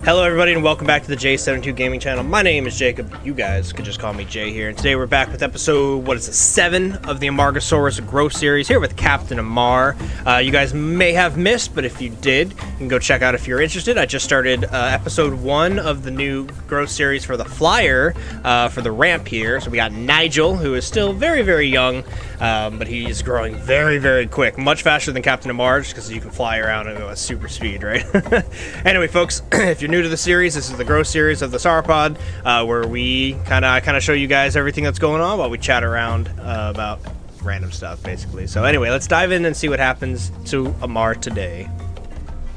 Hello everybody and welcome back to the J72 Gaming channel. My name is Jacob. You guys could just call me Jay here. And today we're back with episode, 7 of the Amargasaurus growth series here with Captain Amar. You guys may have missed, but if you did, you can go check out if you're interested. I just started episode 1 of the new growth series for the flyer for the ramp here. So we got Nigel, who is still very, very young, but he's growing very, very quick. Much faster than Captain Amar, just because you can fly around and go at super speed, right? Anyway, folks, if you're new to the series, this is the growth series of the Sauropod, where we kind of show you guys everything that's going on while we chat around about random stuff, basically. So anyway, let's dive in and see what happens to Amar today.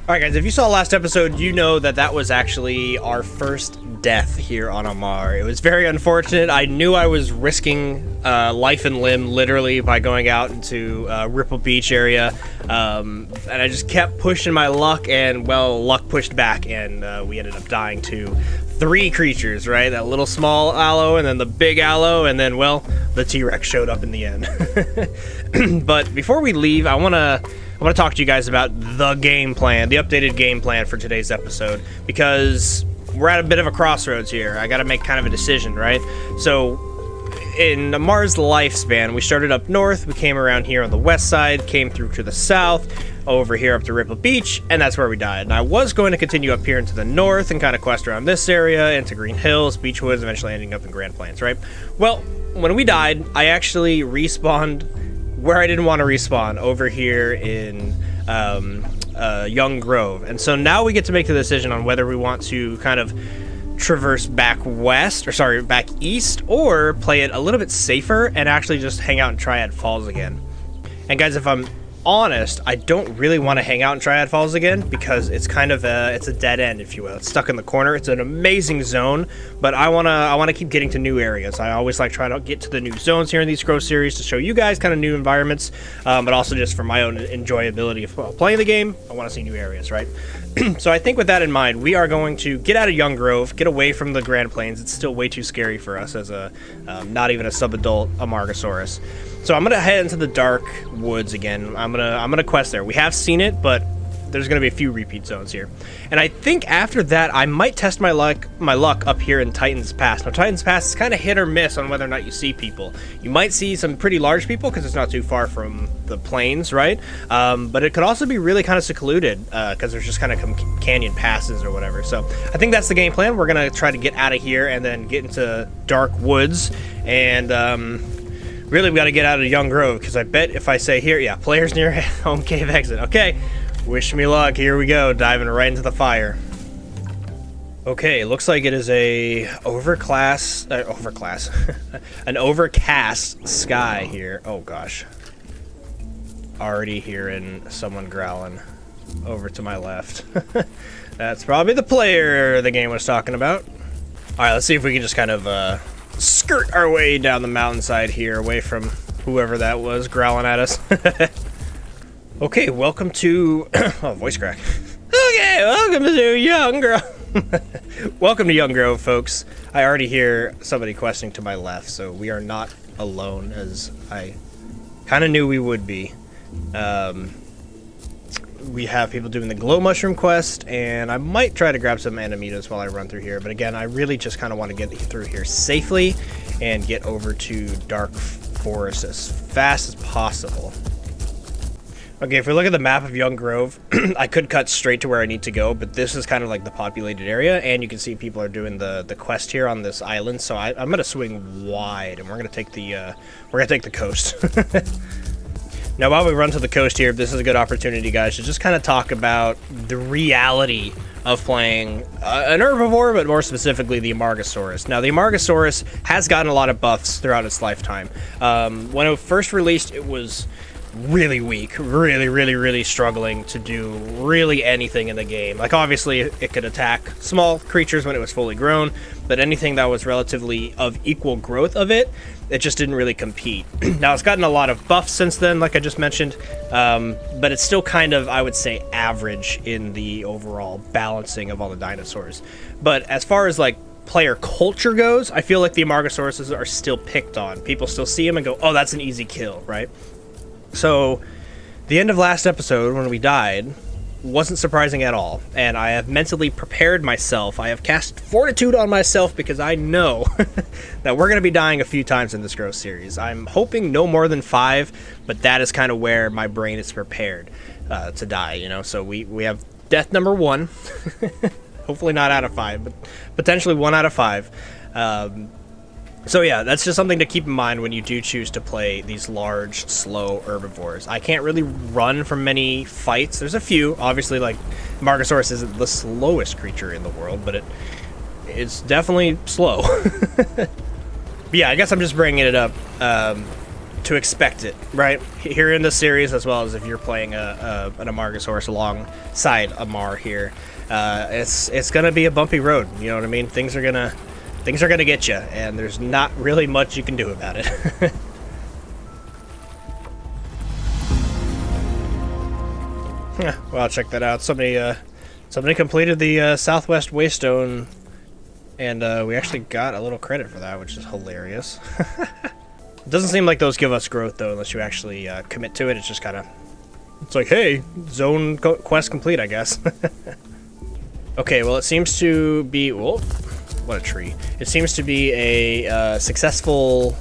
Alright guys, if you saw last episode, you know that was actually our first death here on Amar. It was very unfortunate. I knew I was risking life and limb literally by going out into Ripple Beach area, and I just kept pushing my luck, and well, luck pushed back, and we ended up dying to 3 creatures, right? That little small aloe, and then the big aloe, and then, well, the T-Rex showed up in the end. But before we leave, I want to talk to you guys about the game plan, the updated game plan for today's episode, because we're at a bit of a crossroads here. I got to make kind of a decision, right? So in Amar's lifespan, we started up north, we came around here on the west side, came through to the south, over here up to Ripple Beach, and that's where we died. And I was going to continue up here into the north and kind of quest around this area, into Green Hills, Beechwoods, eventually ending up in Grand Plains, right? Well, when we died, I actually respawned where I didn't want to respawn, over here in Young Grove. And so now we get to make the decision on whether we want to kind of traverse back east, or play it a little bit safer and actually just hang out in Triad Falls again. And guys, if I'm honest, I don't really want to hang out in Triad Falls again, because it's kind of it's a dead end, if you will. It's stuck in the corner. It's an amazing zone, but I wanna keep getting to new areas. I always like trying to get to the new zones here in these growth series to show you guys kind of new environments, but also just for my own enjoyability of playing the game. I want to see new areas, right? So I think with that in mind, we are going to get out of Young Grove, get away from the Grand Plains. It's still way too scary for us as a not even a sub-adult Amargasaurus. So I'm gonna head into the dark woods again. I'm gonna quest there. We have seen it, but there's gonna be a few repeat zones here. And I think after that, I might test my luck up here in Titan's Pass. Now, Titan's Pass is kind of hit or miss on whether or not you see people. You might see some pretty large people because it's not too far from the plains, right? But it could also be really kind of secluded because there's just kind of canyon passes or whatever. So I think that's the game plan. We're gonna try to get out of here and then get into dark woods, and really we got to get out of Young Grove, because I bet if I say here, yeah, players near home cave exit. Okay. Wish me luck. Here we go, diving right into the fire. Okay, looks like it is a an overcast sky here. Oh gosh. Already hearing someone growling over to my left. That's probably the player the game was talking about. Alright, let's see if we can just kind of skirt our way down the mountainside here, away from whoever that was growling at us. Okay, welcome to... oh, voice crack. Okay, welcome to Young Grove. Welcome to Young Grove, folks. I already hear somebody questing to my left, so we are not alone, as I kind of knew we would be. We have people doing the glow mushroom quest, and I might try to grab some Anamitas while I run through here, but again, I really just kind of want to get through here safely and get over to Dark Forest as fast as possible. Okay, if we look at the map of Young Grove, I could cut straight to where I need to go, but this is kind of like the populated area, and you can see people are doing the quest here on this island. So I'm gonna swing wide, and we're gonna take the coast. Now, while we run to the coast here, this is a good opportunity, guys, to just kind of talk about the reality of playing an herbivore, but more specifically the Amargasaurus. Now, the Amargasaurus has gotten a lot of buffs throughout its lifetime. When it was first released, it was really weak, really struggling to do really anything in the game. Like, obviously it could attack small creatures when it was fully grown, but anything that was relatively of equal growth of it just didn't really compete. Now, it's gotten a lot of buffs since then, like I just mentioned, but it's still kind of, I would say, average in the overall balancing of all the dinosaurs. But as far as like player culture goes, I feel like the Amargasauruses are still picked on. People still see them and go, oh, that's an easy kill, right? So the end of last episode, when we died, wasn't surprising at all, and I have mentally prepared myself. I have cast fortitude on myself because I know that we're going to be dying a few times in this growth series. I'm hoping no more than 5, but that is kind of where my brain is prepared to die, you know? So we have death number 1. Hopefully not out of 5, but potentially 1 out of 5. So yeah, that's just something to keep in mind when you do choose to play these large, slow herbivores. I can't really run from many fights. There's a few. Obviously, like, Amargasaurus isn't the slowest creature in the world, but it's definitely slow. But yeah, I guess I'm just bringing it up to expect it, right? Here in the series, as well as if you're playing an Amargasaurus alongside Amar here. It's gonna be a bumpy road, you know what I mean? Things are gonna get you, and there's not really much you can do about it. Yeah, well, check that out. Somebody completed the Southwest Waystone, and we actually got a little credit for that, which is hilarious. It doesn't seem like those give us growth, though, unless you actually commit to it. It's just kind of... It's like, hey, zone quest complete, I guess. Okay, well, it seems to be... Whoa, what a tree. It seems to be a successful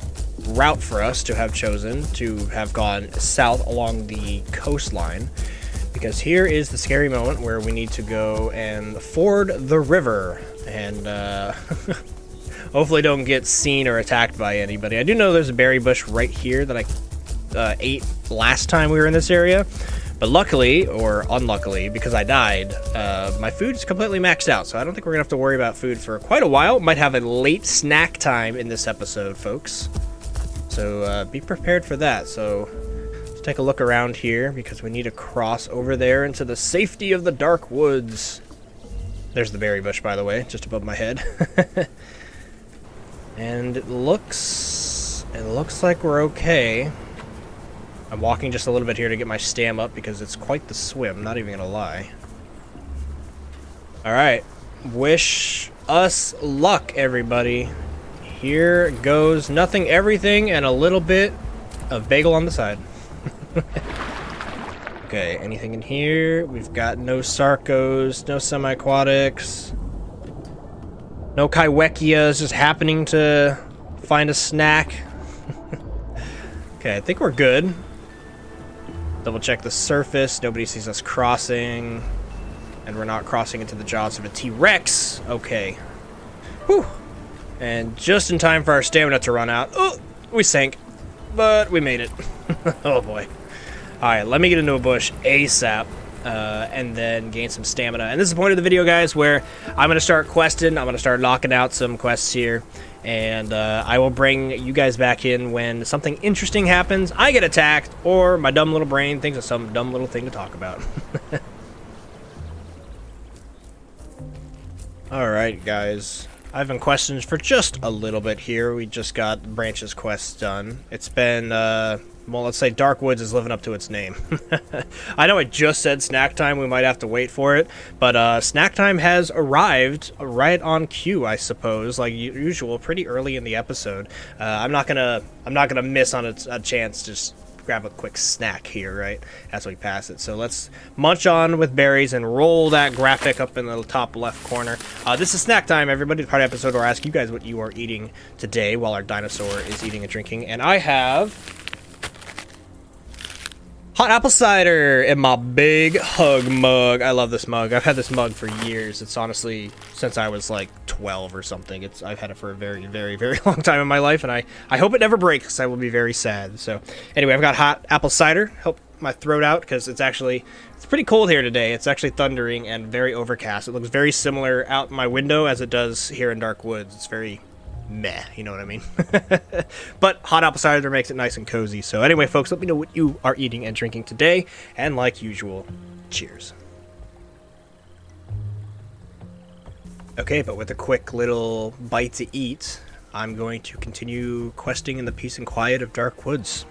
route for us to have chosen, to have gone south along the coastline. Because here is the scary moment where we need to go and ford the river. And, hopefully don't get seen or attacked by anybody. I do know there's a berry bush right here that I ate last time we were in this area. But luckily, or unluckily, because I died, my food is completely maxed out. So I don't think we're going to have to worry about food for quite a while. Might have a late snack time in this episode, folks. So be prepared for that. So let's take a look around here, because we need to cross over there into the safety of the dark woods. There's the berry bush, by the way, just above my head. And it looks like we're okay. I'm walking just a little bit here to get my stam up because it's quite the swim, not even gonna lie. Alright, wish us luck, everybody. Here goes nothing, everything, and a little bit of bagel on the side. Okay, anything in here? We've got no Sarcos, no semi-aquatics. No Kaiwekias just happening to find a snack. Okay, I think we're good. Double check the surface. Nobody sees us crossing. And we're not crossing into the jaws of a T-Rex. Okay. Whew. And just in time for our stamina to run out. Oh, we sank. But we made it. Oh boy. Alright, let me get into a bush ASAP. And then gain some stamina. And this is the point of the video, guys, where I'm going to start questing. I'm going to start knocking out some quests here. And I will bring you guys back in when something interesting happens. I get attacked, or my dumb little brain thinks of some dumb little thing to talk about. Alright, guys. I've been questing for just a little bit here. We just got Branch's quest done. It's been, well, let's say Dark Woods is living up to its name. I know I just said snack time. We might have to wait for it. But snack time has arrived right on cue, I suppose, like usual, pretty early in the episode. I'm not gonna miss on a chance to just grab a quick snack here, right, as we pass it. So let's munch on with berries and roll that graphic up in the top left corner. This is snack time, everybody. The part of the episode where I ask you guys what you are eating today while our dinosaur is eating and drinking. And I have hot apple cider in my big hug mug. I love this mug. I've had this mug for years. It's honestly since I was like 12 or something. I've had it for a very, very, very long time in my life, and I hope it never breaks, because I will be very sad. So anyway, I've got hot apple cider. Help my throat out, because it's pretty cold here today. It's actually thundering and very overcast. It looks very similar out my window as it does here in Dark Woods. It's very meh, you know what I mean? But hot apple cider makes it nice and cozy. So anyway, folks, let me know what you are eating and drinking today. And like usual, cheers. Okay, but with a quick little bite to eat, I'm going to continue questing in the peace and quiet of Dark Woods.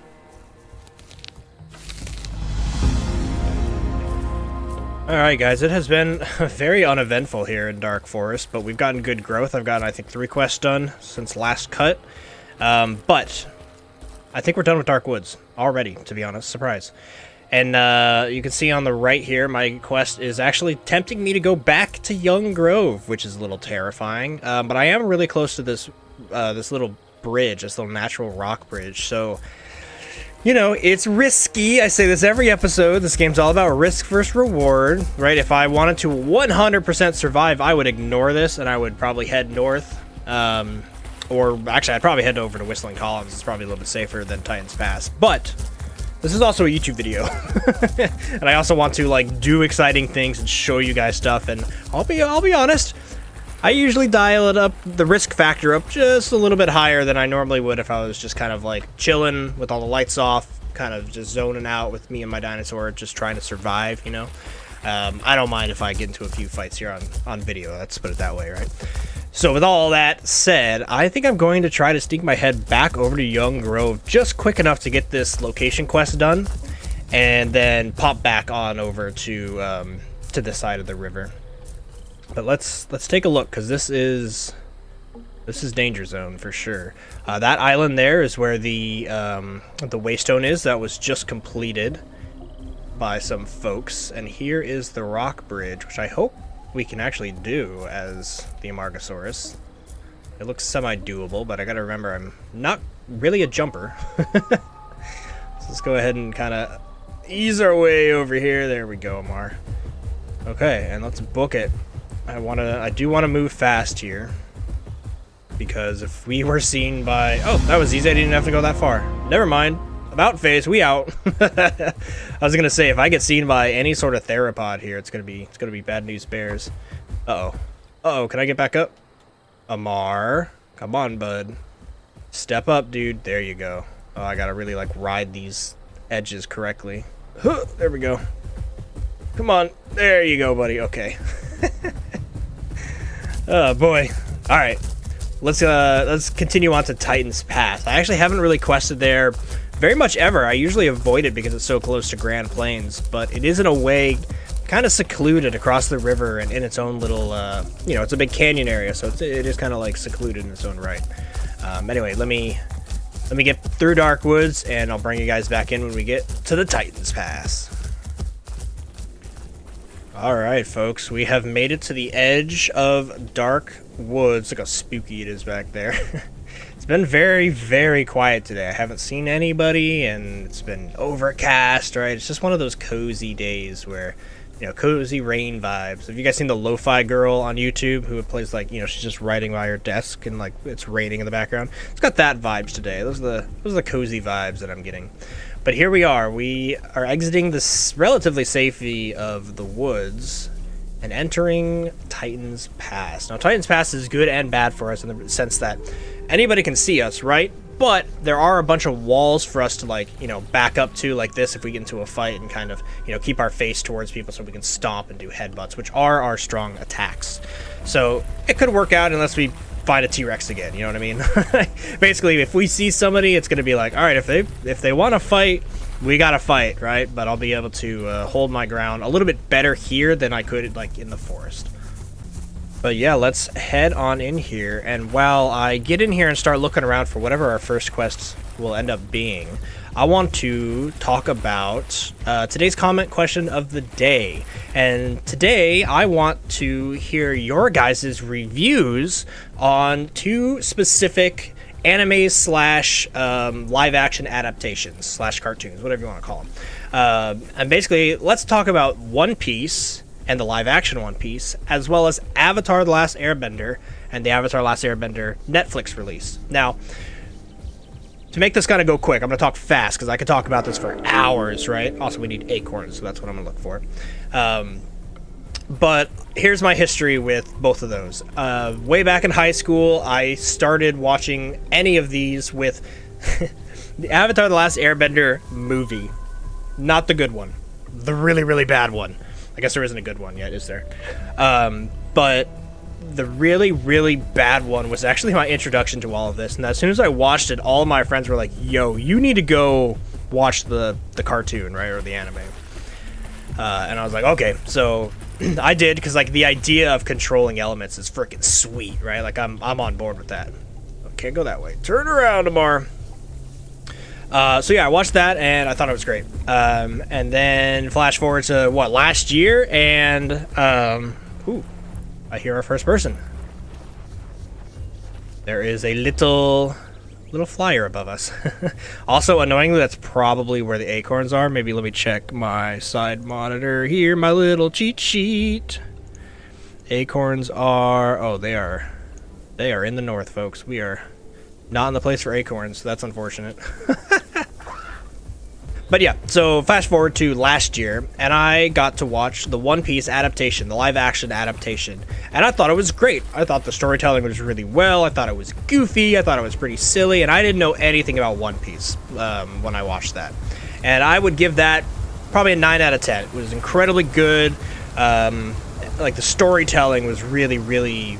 Alright guys, it has been very uneventful here in Dark Forest, but we've gotten good growth. I've gotten, I think, 3 quests done since last cut. But I think we're done with Dark Woods already, to be honest. Surprise. And you can see on the right here, my quest is actually tempting me to go back to Young Grove, which is a little terrifying. But I am really close to this this little bridge, this little natural rock bridge, so... You know, it's risky. I say this every episode. This game's all about risk versus reward, right? If I wanted to 100% survive, I would ignore this, and I would probably head north. Or, actually, I'd probably head over to Whistling Columns. It's probably a little bit safer than Titan's Pass. But, this is also a YouTube video. And I also want to, like, do exciting things and show you guys stuff. And I'll be honest, I usually dial it up, the risk factor up just a little bit higher than I normally would if I was just kind of like chilling with all the lights off, kind of just zoning out with me and my dinosaur, just trying to survive, you know? I don't mind if I get into a few fights here on video, let's put it that way, right? So with all that said, I think I'm going to try to sneak my head back over to Young Grove just quick enough to get this location quest done, and then pop back on over to this side of the river. But let's take a look, because this is danger zone for sure. That island there is where the waystone is that was just completed by some folks, and here is the rock bridge, which I hope we can actually do as the Amargasaurus. It looks semi-doable, but I gotta remember I'm not really a jumper. So let's go ahead and kind of ease our way over here. There we go, Amar. Okay, and let's book it. I do want to move fast here, because if we were seen by... Oh, that was easy. I didn't have to go that far. Never mind. About face, we out. I was gonna say, if I get seen by any sort of theropod here, it's gonna be bad news bears. Uh-oh, can I get back up? Amar, come on, bud. Step up, dude. There you go. Oh, I gotta really, like, ride these edges correctly. Huh, there we go. Come on. There you go, buddy. Okay. Oh boy. All right, let's continue on to Titan's Pass. I actually haven't really quested there very much ever. I usually avoid it because it's so close to Grand Plains, but it is in a way kind of secluded across the river and in its own little you know, it's a big canyon area, so it is kind of like secluded in its own right. Anyway, let me get through Dark Woods, and I'll bring you guys back in when we get to the Titan's Pass. Alright, folks, we have made it to the edge of Dark Woods. Look how spooky it is back there. It's been very, very quiet today. I haven't seen anybody, and it's been overcast, right? It's just one of those cozy days where, you know, cozy rain vibes. Have you guys seen the Lo-Fi Girl on YouTube who plays, like, you know, she's just writing by her desk and, like, it's raining in the background? It's got that vibes today. Those are the cozy vibes that I'm getting. But here we are exiting this relatively safety of the woods and entering Titan's Pass. Now, Titan's Pass is good and bad for us in the sense that anybody can see us, right? But there are a bunch of walls for us to, like, you know, back up to like this if we get into a fight, and kind of, you know, keep our face towards people so we can stomp and do headbutts, which are our strong attacks. So it could work out unless we find a T-Rex again, you know what I mean? Basically, if we see somebody, it's going to be like, all right, if they want to fight, we got to fight, right? But I'll be able to hold my ground a little bit better here than I could, like, in the forest. But yeah, let's head on in here, and while I get in here and start looking around for whatever our first quests will end up being, I want to talk about today's comment question of the day. And today, I want to hear your guys' reviews on 2 specific animes slash live action adaptations slash cartoons, whatever you want to call them. And basically, let's talk about One Piece and the live action One Piece, as well as Avatar: The Last Airbender and the Avatar: The Last Airbender Netflix release. Now, to make this kind of go quick, I'm going to talk fast because I could talk about this for hours, right? Also, we need acorns, so that's what I'm going to look for. But here's my history with both of those. Way back in high school, I started watching any of these with the Avatar: The Last Airbender movie. Not the good one. The really, really bad one. I guess there isn't a good one yet, is there? But the really, really bad one was actually my introduction to all of this. And as soon as I watched it, all of my friends were like, yo, you need to go watch the cartoon, right? Or the anime. And I was like, okay, so I did, because like the idea of controlling elements is freaking sweet, right? Like I'm on board with that. Can't go that way. Turn around, Amar. So yeah, I watched that and I thought it was great. And then flash forward to what, last year, and ooh, I hear our first person. There is a little flyer above us. Also, annoyingly, that's probably where the acorns are. Maybe let me check my side monitor here, my little cheat sheet. Acorns are, oh, they are in the north, folks. We are not in the place for acorns. That's unfortunate. But yeah, so fast forward to last year, and I got to watch the One Piece adaptation, the live-action adaptation, and I thought it was great. I thought the storytelling was really well, I thought it was goofy, I thought it was pretty silly, and I didn't know anything about One Piece when I watched that. And I would give that probably a 9 out of 10. It was incredibly good. Like, the storytelling was really, really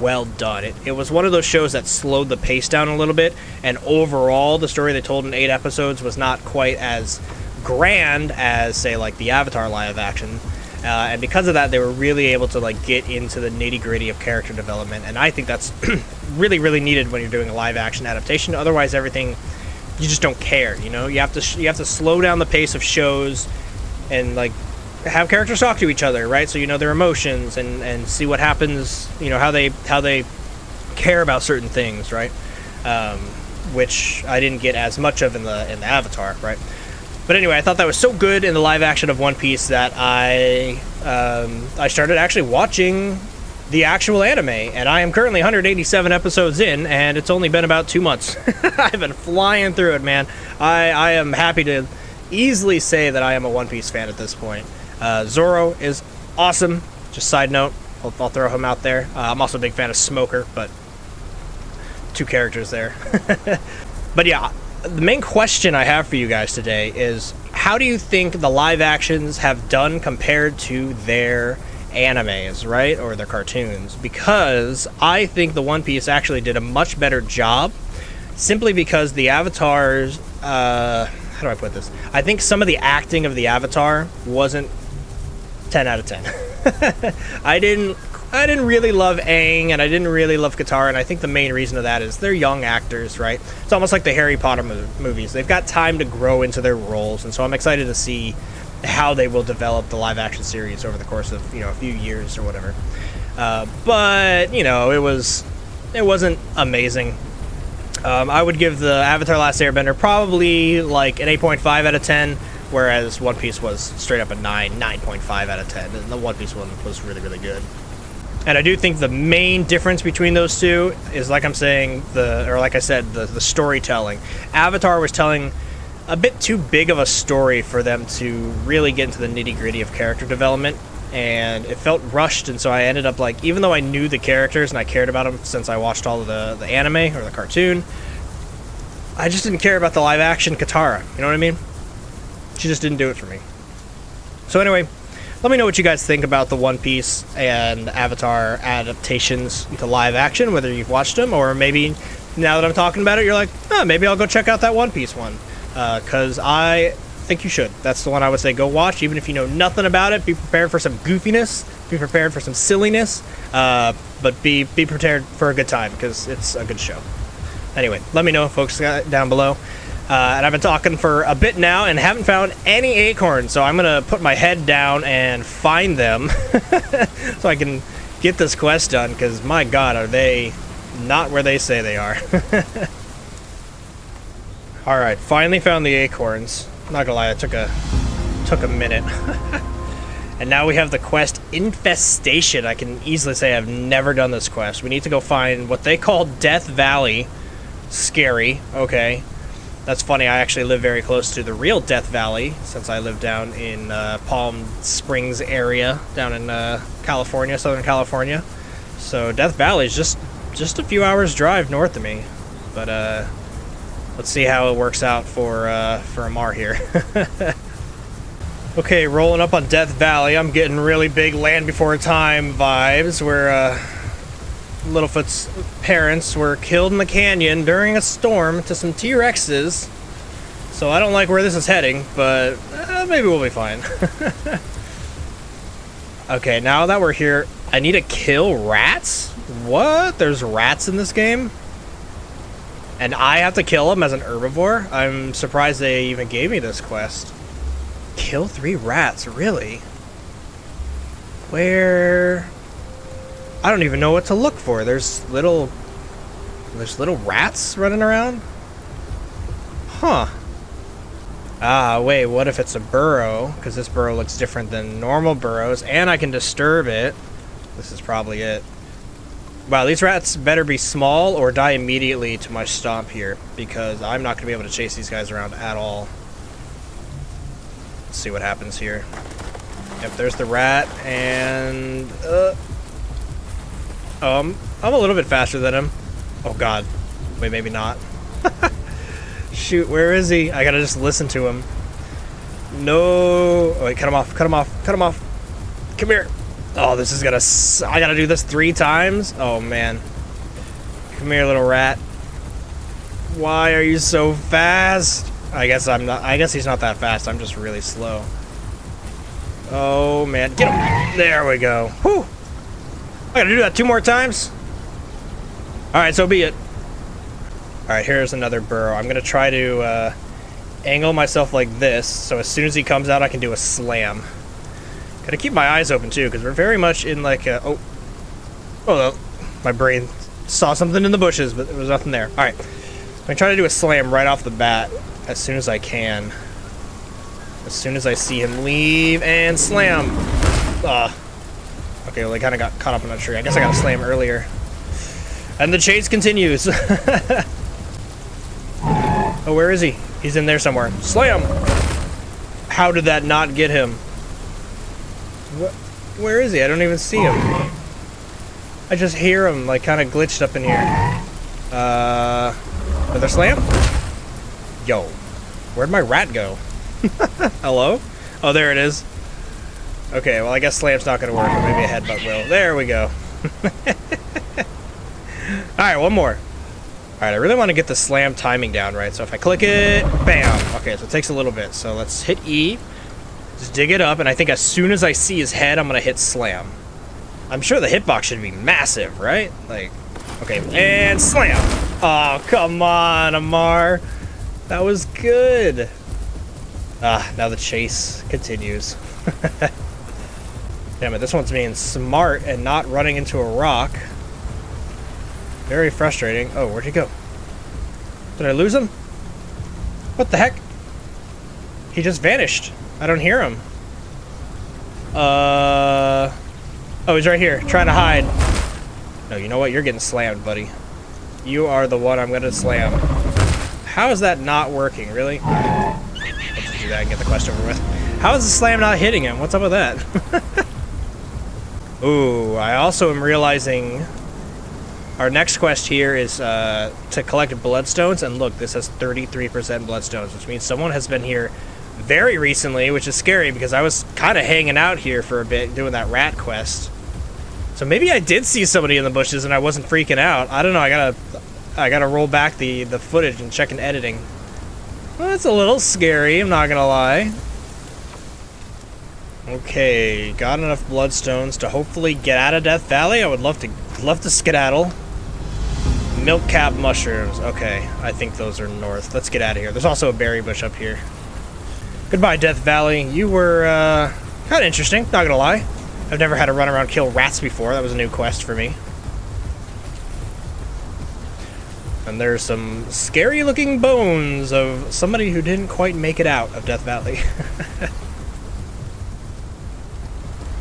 well done. It was one of those shows that slowed the pace down a little bit, and overall the story they told in 8 episodes was not quite as grand as, say, like the Avatar live action, and because of that they were really able to like get into the nitty-gritty of character development, and I think that's really, really needed when you're doing a live action adaptation. Otherwise everything, you just don't care, you know. You have to slow down the pace of shows and like have characters talk to each other, right? So you know their emotions and see what happens, you know, how they care about certain things, right? Which I didn't get as much of in the Avatar, right? But anyway, I thought that was so good in the live action of One Piece that I started actually watching the actual anime, and I am currently 187 episodes in, and it's only been about 2 months. I've been flying through it, man. I am happy to easily say that I am a One Piece fan at this point. Zoro is awesome. Just side note, I'll throw him out there. I'm also a big fan of Smoker, but 2 characters there. But yeah, the main question I have for you guys today is, how do you think the live actions have done compared to their animes, right? Or their cartoons? Because I think the One Piece actually did a much better job, simply because the Avatars, how do I put this? I think some of the acting of the Avatar wasn't 10 out of 10. I didn't really love Aang, and I didn't really love Katara, and I think the main reason of that is they're young actors, right? It's almost like the Harry Potter movies. They've got time to grow into their roles, and so I'm excited to see how they will develop the live-action series over the course of, you know, a few years or whatever. But, you know, it wasn't amazing. I would give the Avatar Last Airbender probably like an 8.5 out of 10, whereas One Piece was straight up a 9.5 out of 10, and the One Piece one was really, really good. And I do think the main difference between those two is, like I'm saying, like I said, the storytelling. Avatar was telling a bit too big of a story for them to really get into the nitty-gritty of character development, and it felt rushed, and so I ended up, like, even though I knew the characters and I cared about them since I watched all of the anime or the cartoon, I just didn't care about the live-action Katara, you know what I mean? She just didn't do it for me. So anyway, let me know what you guys think about the One Piece and Avatar adaptations to live action, whether you've watched them, or maybe now that I'm talking about it, you're like, oh, maybe I'll go check out that One Piece one, because I think you should. That's the one I would say go watch, even if you know nothing about it. Be prepared for some goofiness, be prepared for some silliness, but be prepared for a good time, because it's a good show. Anyway, let me know, folks, down below. And I've been talking for a bit now and haven't found any acorns, so I'm going to put my head down and find them so I can get this quest done, because my god, are they not where they say they are. Alright, finally found the acorns. Not gonna lie, it took a minute. And now we have the quest Infestation. I can easily say I've never done this quest. We need to go find what they call Death Valley. Scary, okay. That's funny, I actually live very close to the real Death Valley, since I live down in Palm Springs area, down in California, Southern California. So Death Valley is just a few hours drive north of me. But let's see how it works out for Amar here. Okay, rolling up on Death Valley. I'm getting really big Land Before Time vibes, where Littlefoot's parents were killed in the canyon during a storm to some T-Rexes. So I don't like where this is heading, but maybe we'll be fine. Okay, now that we're here, I need to kill rats? What? There's rats in this game? And I have to kill them as an herbivore? I'm surprised they even gave me this quest. Kill 3 rats, really? Where? I don't even know what to look for. There's little rats running around? Huh. Ah, wait, what if it's a burrow? Because this burrow looks different than normal burrows, and I can disturb it. This is probably it. Wow, these rats better be small or die immediately to my stomp here, because I'm not going to be able to chase these guys around at all. Let's see what happens here. Yep, there's the rat, and... I'm a little bit faster than him. Oh, God. Wait, maybe not. Shoot, where is he? I gotta just listen to him. No. Oh, wait, cut him off, cut him off, cut him off. Come here. Oh, this is gonna... I gotta do this 3 times? Oh, man. Come here, little rat. Why are you so fast? I guess I'm not... I guess he's not that fast. I'm just really slow. Oh, man. Get him. There we go. Whew. I gotta do that 2 more times? Alright, so be it. Alright, here's another burrow. I'm gonna try to angle myself like this, so as soon as he comes out, I can do a slam. Gotta keep my eyes open, too, because we're very much in like a... Oh, my brain saw something in the bushes, but there was nothing there. Alright, I'm gonna try to do a slam right off the bat as soon as I can. As soon as I see him leave, and slam! Okay, well, they kind of got caught up in a tree. I guess I got to slam earlier. And the chase continues. Oh, where is he? He's in there somewhere. Slam! How did that not get him? Where is he? I don't even see him. I just hear him, like, kind of glitched up in here. Another slam? Yo, where'd my rat go? Hello? Oh, there it is. Okay, well, I guess slam's not going to work, or maybe a headbutt will. There we go. Alright, one more. Alright, I really want to get the slam timing down right, so if I click it, bam! Okay, so it takes a little bit, so let's hit E, just dig it up, and I think as soon as I see his head, I'm going to hit slam. I'm sure the hitbox should be massive, right? Like, okay, and slam! Oh, come on, Amar! That was good! Now the chase continues. Damn it, this one's being smart and not running into a rock. Very frustrating. Oh, where'd he go? Did I lose him? What the heck? He just vanished. I don't hear him. Oh, he's right here, trying to hide. No, you know what? You're getting slammed, buddy. You are the one I'm gonna slam. How is that not working, really? Let's do that and get the quest over with. How is the slam not hitting him? What's up with that? Ooh, I also am realizing our next quest here is to collect bloodstones, and look, this has 33% bloodstones, which means someone has been here very recently, which is scary because I was kind of hanging out here for a bit doing that rat quest. So maybe I did see somebody in the bushes and I wasn't freaking out. I don't know, I gotta roll back the footage and check in editing. Well, that's a little scary, I'm not gonna lie. Okay, got enough bloodstones to hopefully get out of Death Valley. I would love to skedaddle. Milk cap mushrooms. Okay, I think those are north. Let's get out of here. There's also a berry bush up here. Goodbye, Death Valley. You were kind of interesting, not gonna lie. I've never had to run around kill rats before. That was a new quest for me. And there's some scary looking bones of somebody who didn't quite make it out of Death Valley.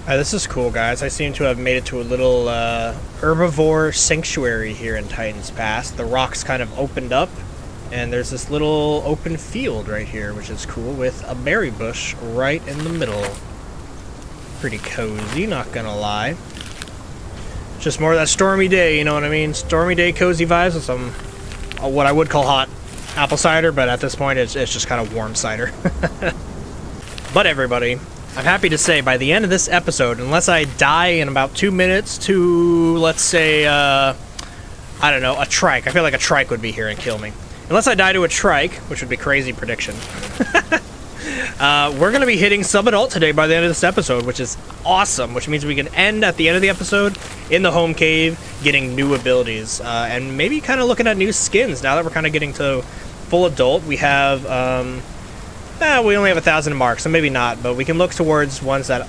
This is cool, guys. I seem to have made it to a little herbivore sanctuary here in Titan's Pass. The rocks kind of opened up, and there's this little open field right here, which is cool, with a berry bush right in the middle. Pretty cozy, not gonna lie. Just more of that stormy day, you know what I mean? Stormy day, cozy vibes with some, what I would call hot apple cider, but at this point it's just kind of warm cider. But everybody, I'm happy to say by the end of this episode, unless I die in about 2 minutes to, let's say, I don't know, a trike. I feel like a trike would be here and kill me. unless I die to a trike, which would be crazy prediction. We're going to be hitting sub-adult today by the end of this episode, which is awesome, which means we can end at the end of the episode in the home cave, getting new abilities, and maybe kind of looking at new skins now that we're kind of getting to full adult. We have, we only have 1,000 marks, so maybe not, but we can look towards ones that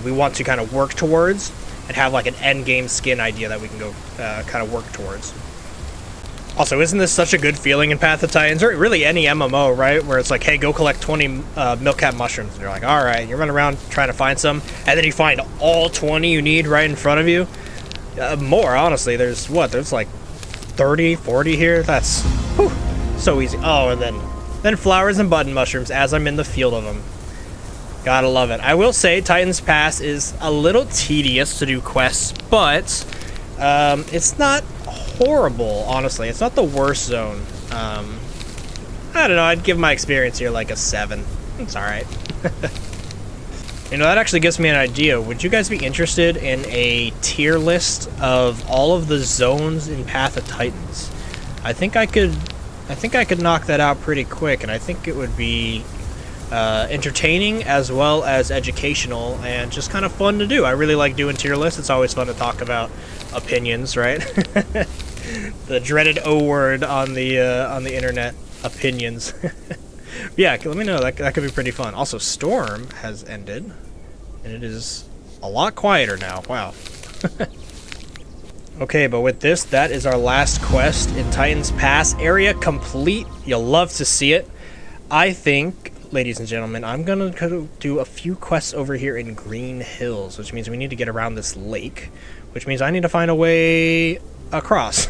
we want to kind of work towards and have like an end game skin idea that we can go kind of work towards. Also, isn't this such a good feeling in Path of Titans, or really any MMO, right? Where it's like, hey, go collect 20 milk cap mushrooms. And you're like, all right, you run around trying to find some, and then you find all 20 you need right in front of you. More, honestly. There's like 30, 40 here. That's so easy. Oh, and then flowers and button mushrooms as I'm in the field of them. Gotta love it. I will say Titans Pass is a little tedious to do quests, but it's not horrible, honestly. It's not the worst zone. I don't know, I'd give my experience here like a 7. It's alright. You know, that actually gives me an idea. Would you guys be interested in a tier list of all of the zones in Path of Titans? I think I could knock that out pretty quick, and I think it would be entertaining as well as educational and just kind of fun to do. I really like doing tier lists. It's always fun to talk about opinions, right? The dreaded O word on the internet, opinions. Yeah, let me know. That could be pretty fun. Also, Storm has ended, and it is a lot quieter now. Wow. Okay, but with this, that is our last quest in Titans Pass. Area complete. You'll love to see it. I think, ladies and gentlemen, I'm going to do a few quests over here in Green Hills, which means we need to get around this lake, which means I need to find a way across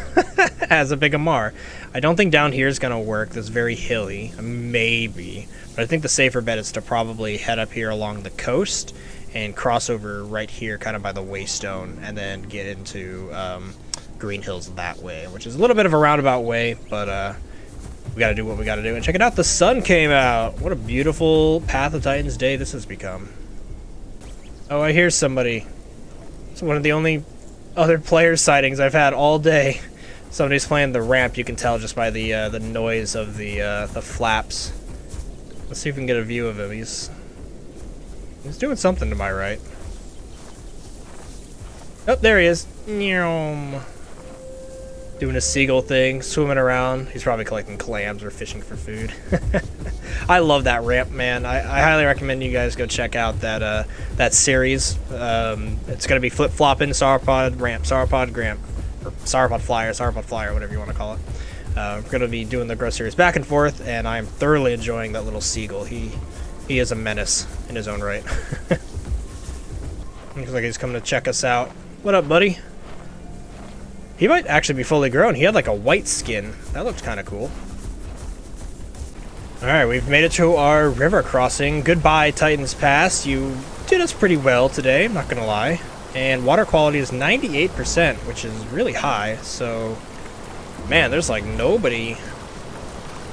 as a big Amar. I don't think down here is going to work. That's very hilly. Maybe. But I think the safer bet is to probably head up here along the coast and cross over right here kind of by the Waystone and then get into Green Hills that way, which is a little bit of a roundabout way, but we got to do what we got to do. And check it out, the sun came out. What a beautiful Path of Titans day this has become. Oh, I hear somebody. It's one of the only other player sightings I've had all day. Somebody's playing the ramp. You can tell just by the noise of the flaps. Let's see if we can get a view of him. He's doing something to my right. Oh, there he is. Doing a seagull thing, swimming around. He's probably collecting clams or fishing for food. I love that ramp, man. I highly recommend you guys go check out that series. It's going to be flip-flopping Sauropod ramp, Sauropod ramp, or Sauropod flyer, whatever you want to call it. We're going to be doing the Grow series back and forth, and I'm thoroughly enjoying that little seagull. He is a menace in his own right. Looks like he's coming to check us out. What up, buddy? He might actually be fully grown. He had like a white skin. That looked kind of cool. Alright, we've made it to our river crossing. Goodbye, Titans Pass. You did us pretty well today, I'm not gonna lie. And water quality is 98%, which is really high. So, man, there's like nobody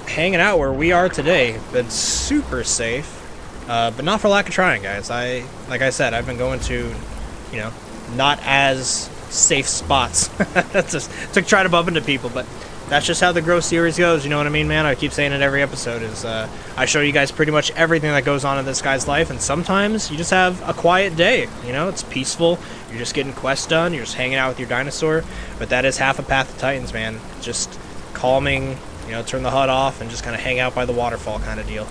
hanging out where we are today. Been super safe. But not for lack of trying, guys. Like I said, I've been going to, not as safe spots to try to bump into people, but that's just how the Grow series goes, you know what I mean, man? I keep saying it every episode, is I show you guys pretty much everything that goes on in this guy's life, and sometimes you just have a quiet day, it's peaceful, you're just getting quests done, you're just hanging out with your dinosaur, but that is half a Path of Titans, man. Just calming, turn the HUD off and just kind of hang out by the waterfall kind of deal.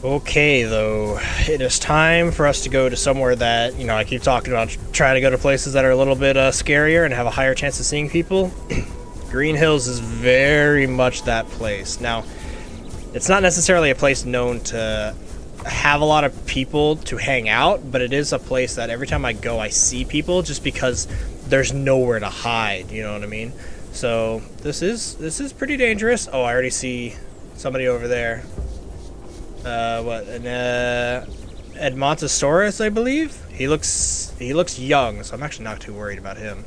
Okay, though, it is time for us to go to somewhere that, I keep talking about trying to go to places that are a little bit scarier and have a higher chance of seeing people. Green Hills is very much that place. Now, it's not necessarily a place known to have a lot of people to hang out, but it is a place that every time I go, I see people just because there's nowhere to hide, you know what I mean? So, this is pretty dangerous. Oh, I already see somebody over there. An Amargasaurus, I believe? He looks young, so I'm actually not too worried about him.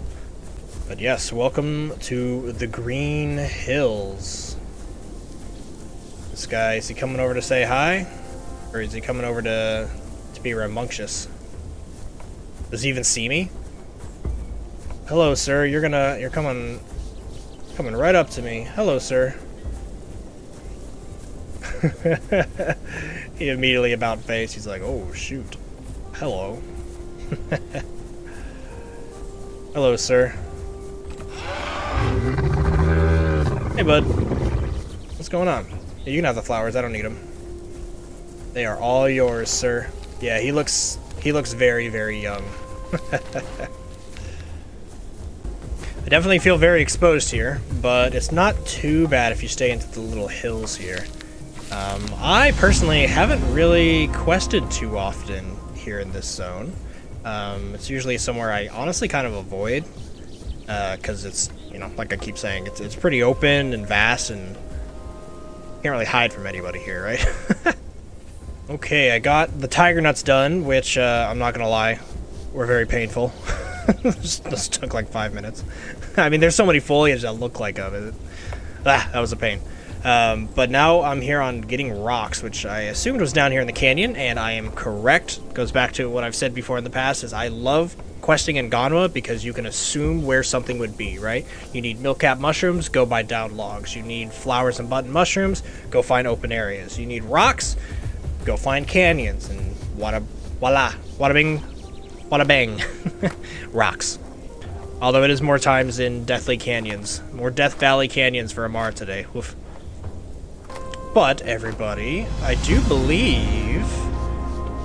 But yes, welcome to the Green Hills. This guy, is he coming over to say hi? Or is he coming over to be rambunctious? Does he even see me? Hello, sir, you're coming Coming right up to me. Hello, sir. He immediately about face. He's like, oh, shoot. Hello. Hello, sir. Hey, bud. What's going on? Yeah, you can have the flowers. I don't need them. They are all yours, sir. Yeah, he looks very, very young. I definitely feel very exposed here, but it's not too bad if you stay into the little hills here. I personally haven't really quested too often here in this zone. It's usually somewhere I honestly kind of avoid, because it's, you know, like I keep saying, it's pretty open and vast, and can't really hide from anybody here, right? Okay, I got the tiger nuts done, which, I'm not gonna lie, were very painful. This took like 5 minutes. I mean, there's so many foliage that look like of it. That was a pain. But now I'm here on getting rocks, which I assumed was down here in the canyon, and I am correct. Goes back to what I've said before in the past, is I love questing in Ganwa because you can assume where something would be, right? You need milk-cap mushrooms, go buy downed logs. You need flowers and button mushrooms, go find open areas. You need rocks, go find canyons, and voila, wada bing, wada bang. Rocks. Although it is more times in Deathly Canyons. More Death Valley Canyons for Amar today. Oof. But, everybody, I do believe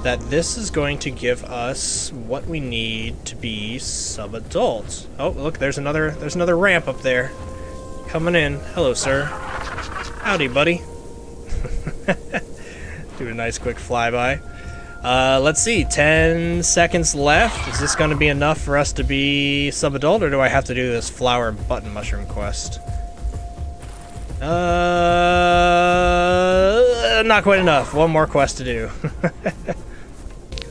that this is going to give us what we need to be sub-adults. Oh, look, there's another ramp up there. Coming in. Hello, sir. Howdy, buddy. Do a nice quick flyby. Let's see, 10 seconds left. Is this going to be enough for us to be sub-adult, or do I have to do this flower and button mushroom quest? Not quite enough. One more quest to do.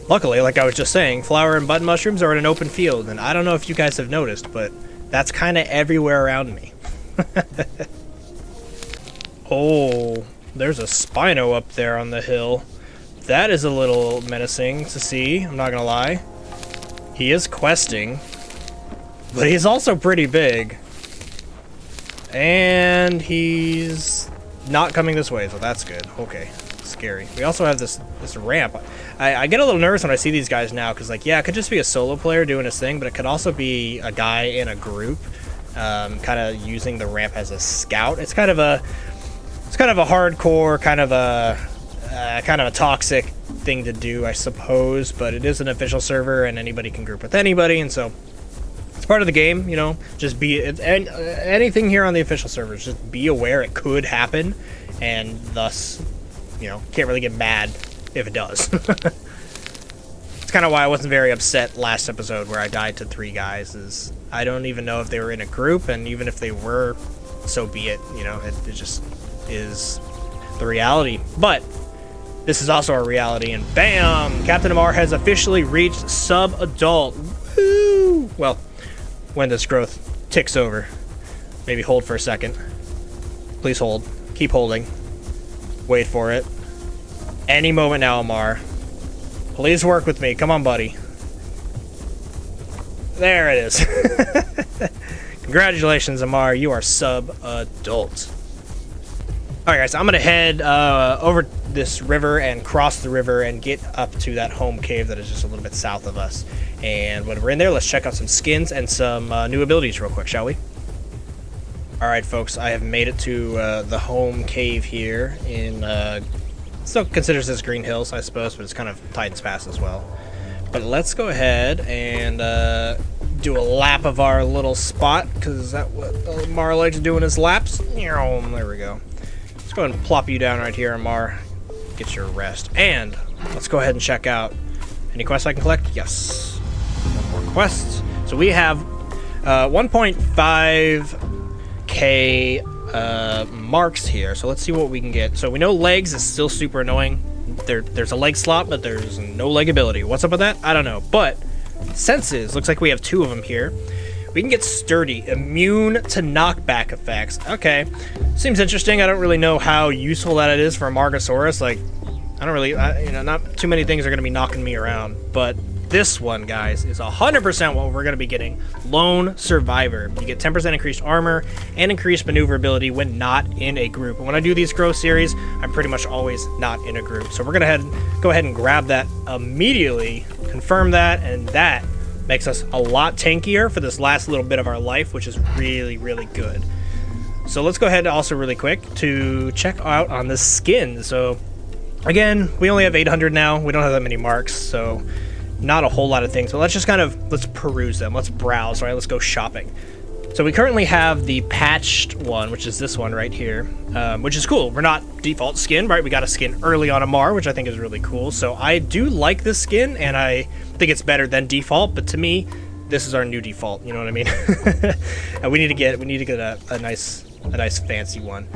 Luckily, like I was just saying, flower and button mushrooms are in an open field, and I don't know if you guys have noticed, but that's kind of everywhere around me. Oh, there's a Spino up there on the hill. That is a little menacing to see, I'm not gonna lie. He is questing, but he's also pretty big. And he's not coming this way, so that's good. Okay, scary. We also have this ramp. I get a little nervous when I see these guys now, because, like, yeah, it could just be a solo player doing his thing, but it could also be a guy in a group, kind of using the ramp as a scout. It's kind of a hardcore, kind of a toxic thing to do, I suppose, but it is an official server and anybody can group with anybody, and so it's part of the game, you know. Just anything here on the official servers, just be aware it could happen, and thus, you know, can't really get mad if it does. It's kind of why I wasn't very upset last episode where I died to 3 guys, is I don't even know if they were in a group, and even if they were, so be it, you know. It just is the reality. But this is also a reality, and bam! Captain Amar has officially reached sub-adult. Woo! Well, when this growth ticks over. Maybe hold for a second. Please hold. Keep holding. Wait for it. Any moment now, Amar. Please work with me. Come on, buddy. There it is. Congratulations, Amar. You are sub-adult. Alright guys, I'm gonna head over this river and cross the river and get up to that home cave that is just a little bit south of us. And when we're in there, let's check out some skins and some new abilities real quick, shall we? Alright folks, I have made it to the home cave here in, still considers this Green Hills, I suppose, but it's kind of Titan's Pass as well. But let's go ahead and do a lap of our little spot, because is that what Amar likes to do in his laps? There we go. Let's go ahead and plop you down right here, Amar. Get your rest. And let's go ahead and check out any quests I can collect. Yes. One more quest. So we have 1.5k marks here. So let's see what we can get. So we know legs is still super annoying. There's a leg slot, but there's no leg ability. What's up with that? I don't know. But senses. Looks like we have 2 of them here. We can get sturdy, immune to knockback effects. Okay, seems interesting. I don't really know how useful that it is for Amargasaurus. Like, I don't really, you know, not too many things are going to be knocking me around. But this one, guys, is 100% what we're going to be getting. Lone Survivor. You get 10% increased armor and increased maneuverability when not in a group. And when I do these growth series, I'm pretty much always not in a group. So we're going to go ahead and grab that immediately, confirm that, and that makes us a lot tankier for this last little bit of our life, which is really, really good. So let's go ahead also really quick to check out on the skin. So again, we only have 800 now. We don't have that many marks, so not a whole lot of things. But let's just let's peruse them. Let's browse, right? Let's go shopping. So we currently have the patched one, which is this one right here, which is cool. We're not default skin, right? We got a skin early on Amar, which I think is really cool. So I do like this skin, and I think it's better than default. But to me, this is our new default. You know what I mean? And we need to get a nice fancy one.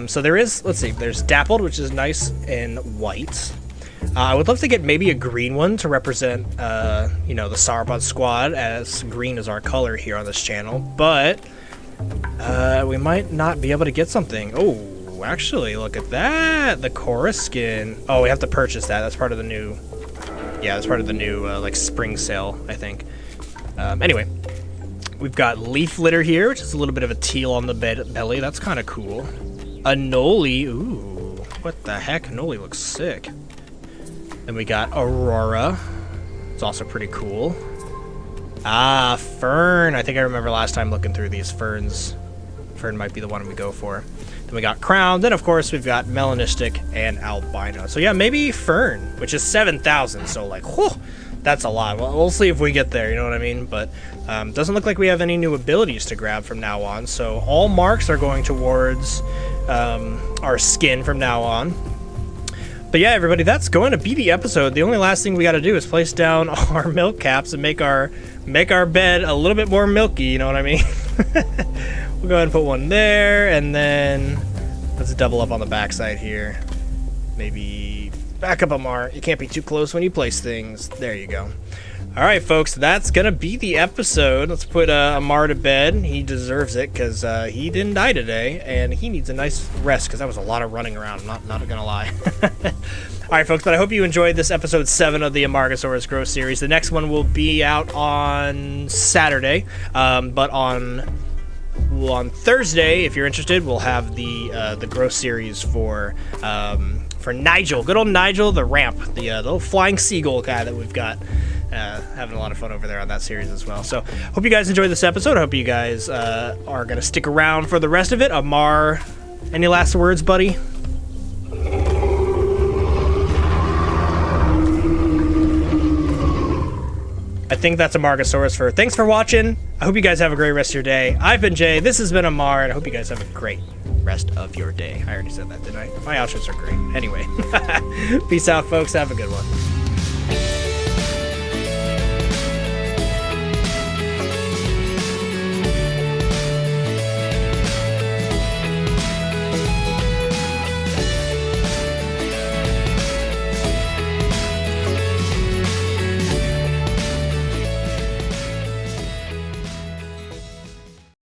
So there is, let's see, there's dappled, which is nice and white. I would love to get maybe a green one to represent, you know, the Sauropod squad, as green is our color here on this channel, but we might not be able to get something. Oh, actually, look at that, the chorus skin. Oh, we have to purchase that. That's part of the new, yeah, that's part of the new, like, spring sale, I think. Anyway, we've got leaf litter here, which is a little bit of a teal on the belly. That's kind of cool. A Noli, ooh, what the heck? Noli looks sick. Then we got Aurora. It's also pretty cool. Ah, Fern. I think I remember last time looking through these ferns. Fern might be the one we go for. Then we got Crown. Then, of course, we've got Melanistic and Albino. So, yeah, maybe Fern, which is 7,000. So, like, whew, that's a lot. Well, we'll see if we get there, you know what I mean? But doesn't look like we have any new abilities to grab from now on. So, all marks are going towards our skin from now on. But yeah, everybody, that's going to be the episode. The only last thing we got to do is place down our milk caps and make our bed a little bit more milky, you know what I mean? We'll go ahead and put one there, and then let's double up on the backside here. Maybe back up, Amar. You can't be too close when you place things. There you go. All right, folks, that's going to be the episode. Let's put Amar to bed. He deserves it because he didn't die today, and he needs a nice rest because that was a lot of running around. I'm not going to lie. All right, folks, but I hope you enjoyed this episode 7 of the Amargasaurus Growth series. The next one will be out on Saturday, but on Thursday, if you're interested, we'll have the Growth series for Nigel. Good old Nigel, the ramp, the little flying seagull guy that we've got. Having a lot of fun over there on that series as well. So, hope you guys enjoyed this episode. I hope you guys are going to stick around for the rest of it. Amar, any last words, buddy? I think that's Amargasaurus for thanks for watching. I hope you guys have a great rest of your day. I've been Jay. This has been Amar, and I hope you guys have a great rest of your day. I already said that, didn't I? My outros are great. Anyway, peace out, folks. Have a good one.